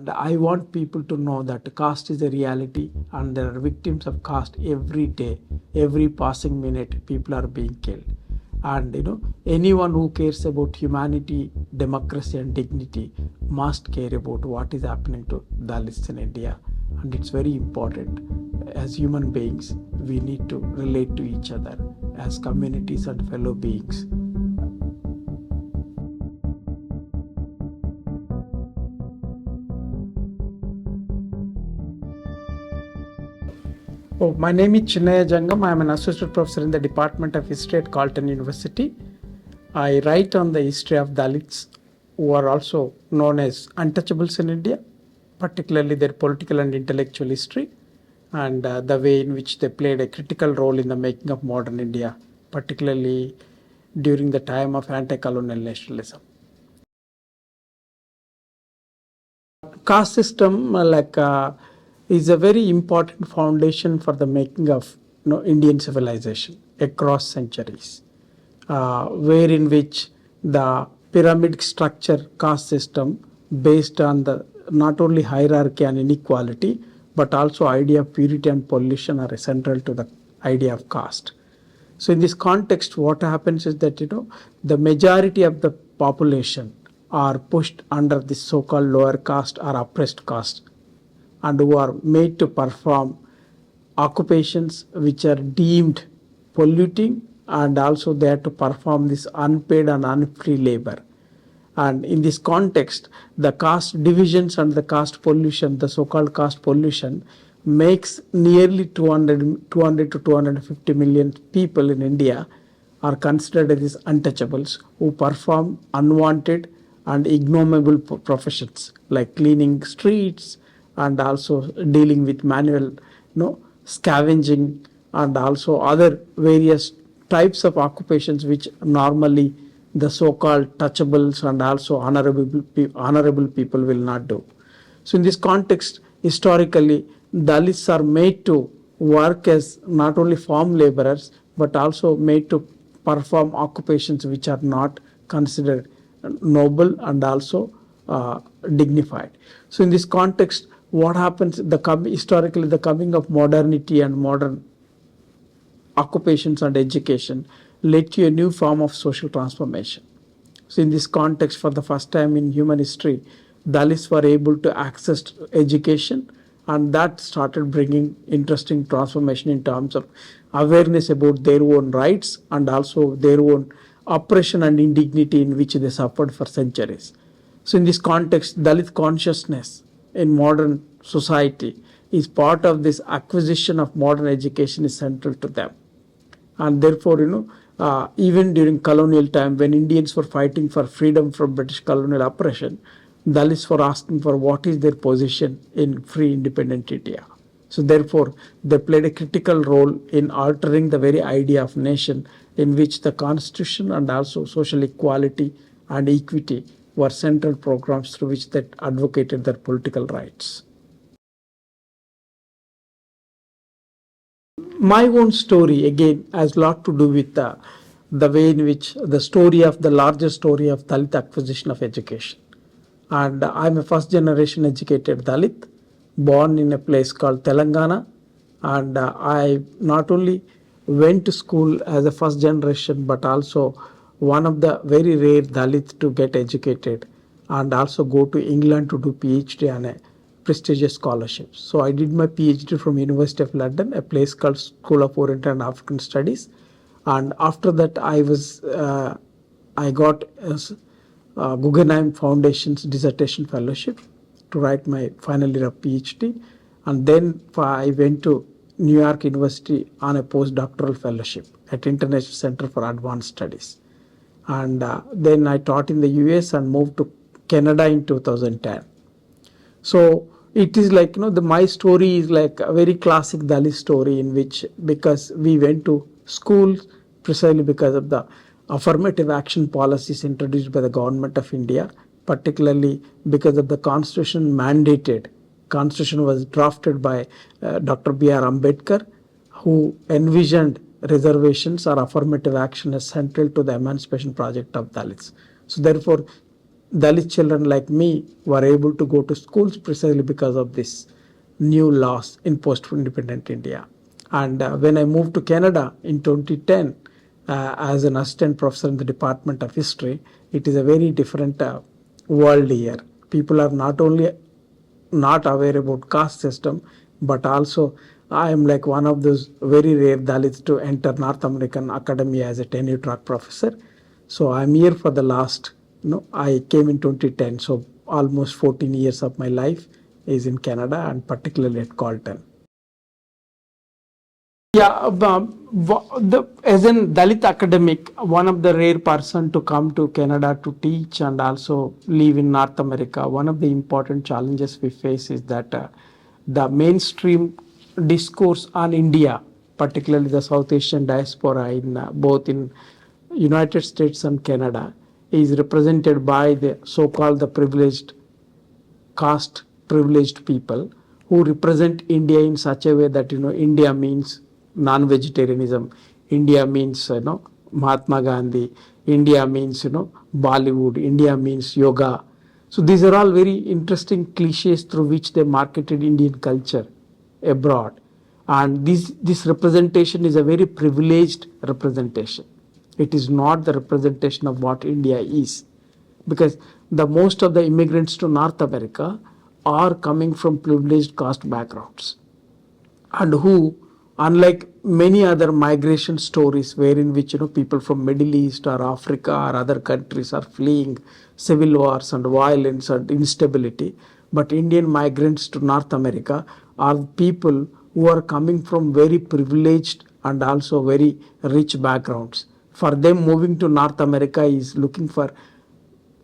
And I want people to know that caste is a reality and there are victims of caste every day, every passing minute, people are being killed. And anyone who cares about humanity, democracy, and dignity must care about what is happening to Dalits in India. And it's very important. As human beings, we need to relate to each other as communities and fellow beings. Oh, my name is Chinnaiah Jangam. I am an associate professor in the Department of History at Carleton University. I write on the history of Dalits, who are also known as untouchables in India, particularly their political and intellectual history, and the way in which they played a critical role in the making of modern India, particularly during the time of anti-colonial nationalism. Caste system is a very important foundation for the making of Indian civilization across centuries, where in which the pyramid structure caste system based on the not only hierarchy and inequality but also idea of purity and pollution are central to the idea of caste. So in this context, what happens is that the majority of the population are pushed under this so-called lower caste or oppressed caste, and who are made to perform occupations which are deemed polluting, and also they have to perform this unpaid and unfree labor. And in this context, the caste divisions and the caste pollution, the so-called caste pollution, makes nearly 200 to 250 million people in India are considered as untouchables who perform unwanted and ignoble professions like cleaning streets and also dealing with manual scavenging and also other various types of occupations which normally the so-called touchables and also honorable people will not do. So in this context, historically, Dalits are made to work as not only farm laborers but also made to perform occupations which are not considered noble and also dignified. So in this context, what happens historically, the coming of modernity and modern occupations and education led to a new form of social transformation. So in this context, for the first time in human history, Dalits were able to access education, and that started bringing interesting transformation in terms of awareness about their own rights and also their own oppression and indignity in which they suffered for centuries. So in this context, Dalit consciousness in modern society is part of this acquisition of modern education is central to them. And therefore, even during colonial time, when Indians were fighting for freedom from British colonial oppression, Dalits were asking for what is their position in free independent India. So therefore, they played a critical role in altering the very idea of nation in which the constitution and also social equality and equity were central programs through which they advocated their political rights. My own story, again, has a lot to do with the way in which the story of the larger story of Dalit acquisition of education. And I'm a first generation educated Dalit, born in a place called Telangana. And I not only went to school as a first generation, but also one of the very rare Dalits to get educated and also go to England to do PhD on a prestigious scholarship. So I did my PhD from University of London, a place called School of Oriental and African Studies. And after that, I got Guggenheim Foundation's dissertation fellowship to write my final year of PhD. And then I went to New York University on a postdoctoral fellowship at International Center for Advanced Studies. And then I taught in the US and moved to Canada in 2010. So it is like, my story is like a very classic Dalit story in which, because we went to schools precisely because of the affirmative action policies introduced by the government of India, particularly because of the constitution mandated. Constitution was drafted by Dr. B.R. Ambedkar, who envisioned reservations or affirmative action as central to the emancipation project of Dalits. So therefore, Dalit children like me were able to go to schools precisely because of this new laws in post-independent India. And when I moved to Canada in 2010 as an assistant professor in the Department of History, it is a very different world here. People are not only not aware about caste system, but also I am like one of those very rare Dalits to enter North American academia as a tenure track professor. So I'm here for the last, I came in 2010, so almost 14 years of my life is in Canada and particularly at Carleton. Yeah, as an Dalit academic, one of the rare person to come to Canada to teach and also live in North America, one of the important challenges we face is that the mainstream discourse on India, particularly the South Asian diaspora in both in United States and Canada, is represented by the so-called the privileged caste privileged people who represent India in such a way that India means non-vegetarianism, India means Mahatma Gandhi, India means Bollywood, India means yoga. So these are all very interesting cliches through which they marketed Indian culture abroad, and this representation is a very privileged representation. It is not the representation of what India is, because the most of the immigrants to North America are coming from privileged caste backgrounds, and who, unlike many other migration stories wherein which people from Middle East or Africa or other countries are fleeing civil wars and violence and instability, but Indian migrants to North America are people who are coming from very privileged and also very rich backgrounds. For them, moving to North America is looking for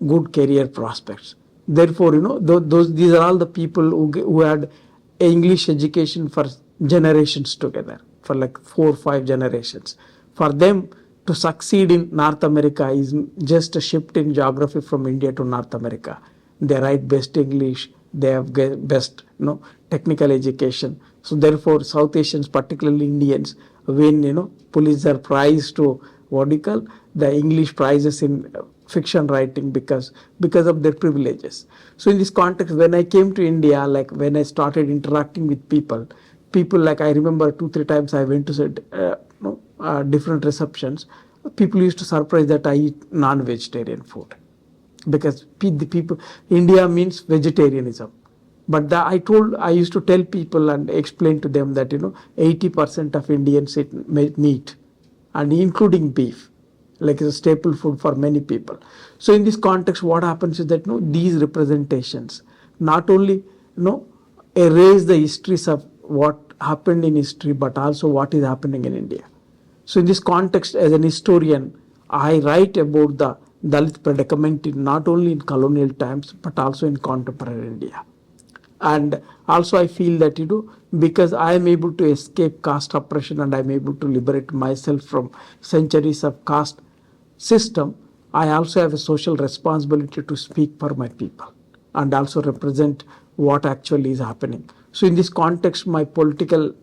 good career prospects. Therefore, these are all the people who had English education for generations together, for like 4 or 5 generations. For them to succeed in North America is just a shift in geography from India to North America. They write best English, they have best technical education. So therefore, South Asians, particularly Indians, win Pulitzer Prize to what do you call the English prizes in fiction writing because of their privileges. So in this context, when I came to India, like when I started interacting with people like I remember 2-3 times I went to different receptions. People used to surprise that I eat non-vegetarian food, because the people India means vegetarianism. But I used to tell people and explain to them that 80% of Indians eat meat, and including beef, like it's a staple food for many people. So in this context, what happens is that these representations not only erase the histories of what happened in history, but also what is happening in India. So in this context, as an historian, I write about the Dalit predicament not only in colonial times but also in contemporary India. And also I feel that because I am able to escape caste oppression and I am able to liberate myself from centuries of caste system, I also have a social responsibility to speak for my people and also represent what actually is happening. So in this context, my political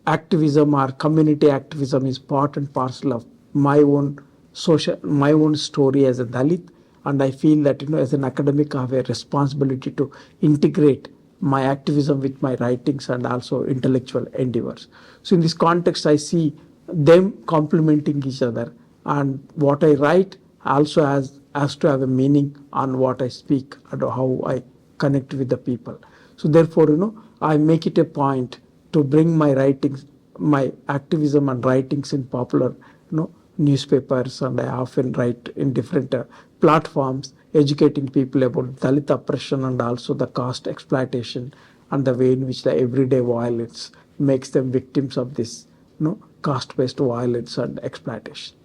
activism or community activism is part and parcel of my own story as a Dalit. And I feel that as an academic I have a responsibility to integrate my activism with my writings and also intellectual endeavors. So in this context, I see them complementing each other, and what I write also has to have a meaning on what I speak and how I connect with the people. So therefore, I make it a point to bring my writings, my activism and writings in popular, newspapers, and I often write in different platforms, educating people about Dalit oppression and also the caste exploitation and the way in which the everyday violence makes them victims of this, caste-based violence and exploitation.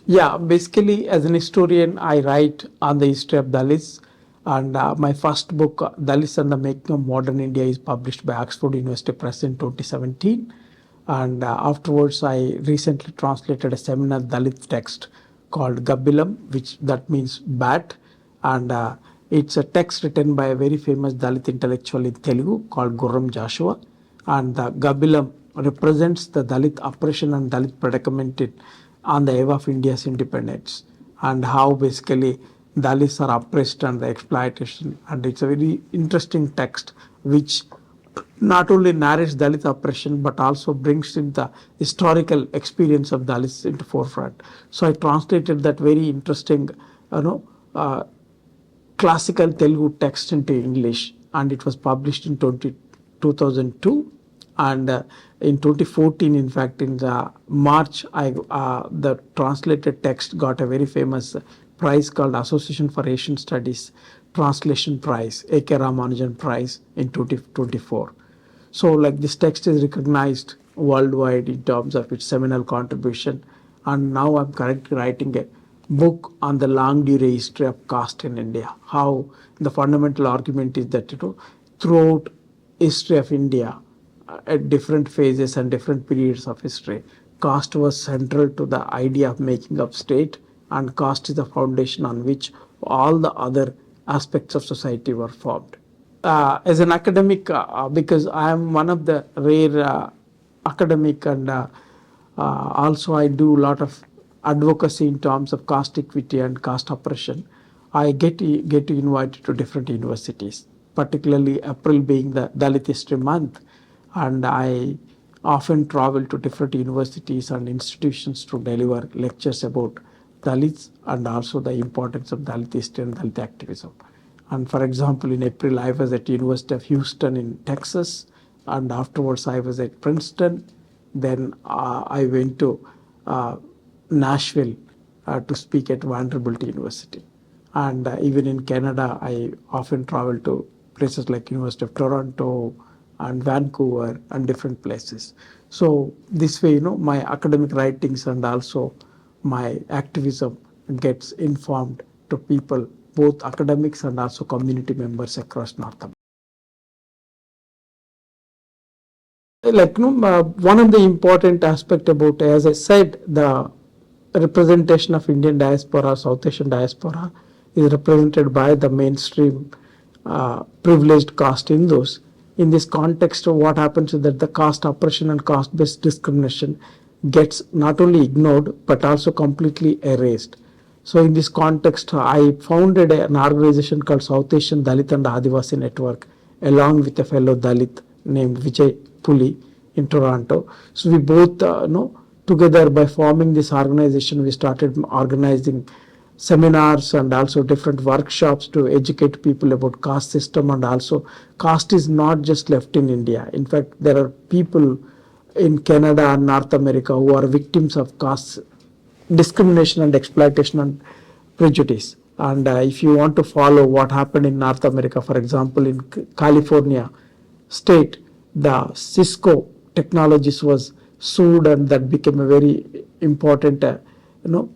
Yeah, basically, as an historian, I write on the history of Dalits, and my first book, Dalits and the Making of Modern India, is published by Oxford University Press in 2017. And afterwards, I recently translated a seminal Dalit text called Gabilam, which that means bat, and it's a text written by a very famous Dalit intellectual in Telugu called Gurram Joshua, and the Gabilam represents the Dalit oppression and Dalit predicament on the eve of India's independence, and how basically Dalits are oppressed and the exploitation. And it's a very interesting text which not only narrates Dalit oppression but also brings in the historical experience of Dalits into forefront. So I translated that very interesting, you know, uh, classical Telugu text into English, and it was published in 2002. And in 2014, in fact, in the March, the translated text got a very famous prize called Association for Asian Studies Translation Prize, A.K. Ramanujan Prize in 2024. So like this text is recognized worldwide in terms of its seminal contribution. And now I'm currently writing a book on the long durée history of caste in India. How the fundamental argument is that, throughout history of India, at different phases and different periods of history, caste was central to the idea of making of state, and caste is the foundation on which all the other aspects of society were formed. As an academic, because I am one of the rare academic, and also I do a lot of advocacy in terms of caste equity and caste oppression. I get invited to different universities, particularly April being the Dalit History Month, and I often travel to different universities and institutions to deliver lectures about Dalits and also the importance of Dalit history and Dalit activism. And for example, in April, I was at University of Houston in Texas, and afterwards I was at Princeton. Then I went to Nashville to speak at Vanderbilt University. And even in Canada, I often travel to places like University of Toronto and Vancouver and different places. So this way, my academic writings and also my activism gets informed to people, both academics and also community members across North America. Like, one of the important aspect about, as I said, the representation of Indian diaspora, South Asian diaspora, is represented by the mainstream privileged caste Hindus. In this context, what happens is that the caste oppression and caste-based discrimination gets not only ignored but also completely erased. So in this context, I founded an organization called South Asian Dalit and Adivasi Network along with a fellow Dalit named Vijay Puli in Toronto. So we both together, by forming this organization, we started organizing seminars and also different workshops to educate people about caste system. And also caste is not just left in India. In fact, there are people in Canada and North America who are victims of caste discrimination and exploitation and prejudice. And if you want to follow what happened in North America, for example, in California state, the Cisco Technologies was sued, and that became a very important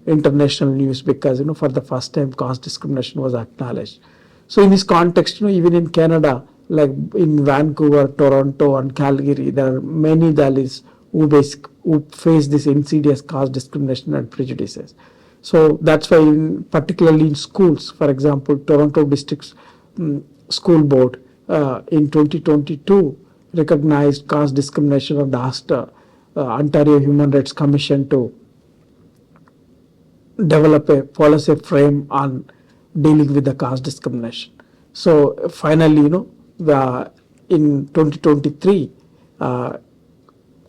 international news, because for the first time caste discrimination was acknowledged. So in this context, even in Canada, like in Vancouver, Toronto and Calgary, there are many Dalits who face this insidious caste discrimination and prejudices. So that's why particularly in schools, for example, Toronto District School Board in 2022 recognized caste discrimination and asked Ontario Human Rights Commission to develop a policy frame on dealing with the caste discrimination. So finally, in 2023,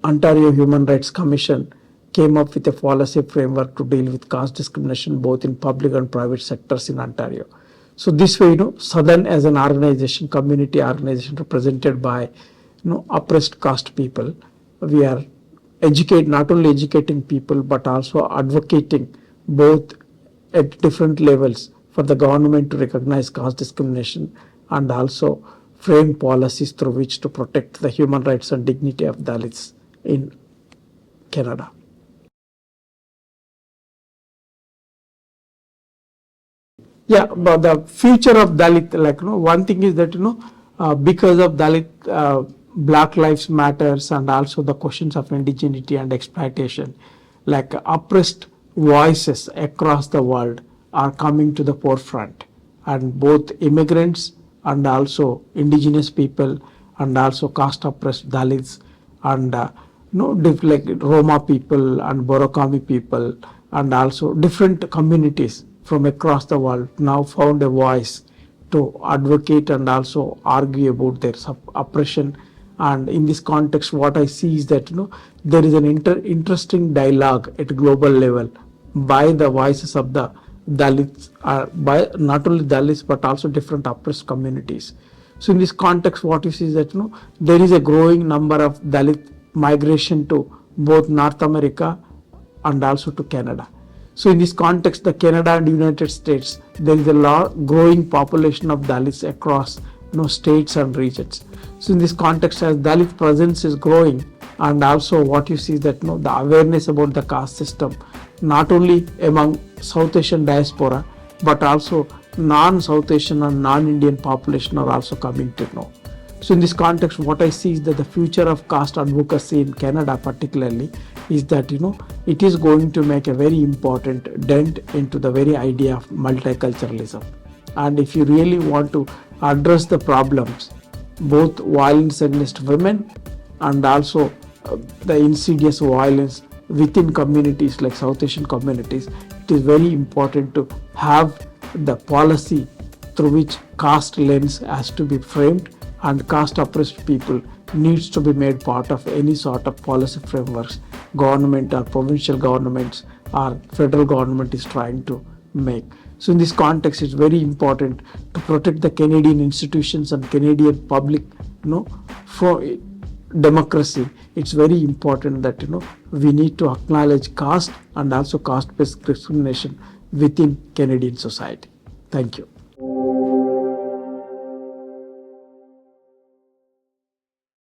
Ontario Human Rights Commission came up with a policy framework to deal with caste discrimination both in public and private sectors in Ontario. So this way, Southern as an organization, community organization represented by oppressed caste people, we are not only educating people but also advocating both at different levels for the government to recognize caste discrimination and also frame policies through which to protect the human rights and dignity of Dalits in Canada. Yeah, but the future of Dalit, one thing is that, because of Dalit, Black Lives Matters and also the questions of indigeneity and exploitation, like oppressed voices across the world are coming to the forefront, and both immigrants and also indigenous people and also caste oppressed Dalits and like Roma people and Borokami people and also different communities from across the world now found a voice to advocate and also argue about their oppression. And in this context, what I see is that there is an interesting dialogue at global level by the voices of the Dalits, by not only Dalits but also different oppressed communities. So in this context, what you see is that there is a growing number of Dalit migration to both North America and also to Canada. So in this context, the Canada and United States, there is a growing population of Dalits across states and regions. So in this context, as Dalit presence is growing, and also what you see is that the awareness about the caste system, not only among South Asian diaspora, but also non-South Asian and non-Indian population are also coming to know. So in this context, what I see is that the future of caste advocacy in Canada particularly is that it is going to make a very important dent into the very idea of multiculturalism. And if you really want to address the problems, both violence against women and also the insidious violence within communities like South Asian communities, it is very important to have the policy through which caste lens has to be framed, and caste oppressed people needs to be made part of any sort of policy frameworks government or provincial governments or federal government is trying to make. So in this context, it's very important to protect the Canadian institutions and Canadian public, for democracy. It's very important that we need to acknowledge caste and also caste-based discrimination within Canadian society. Thank you.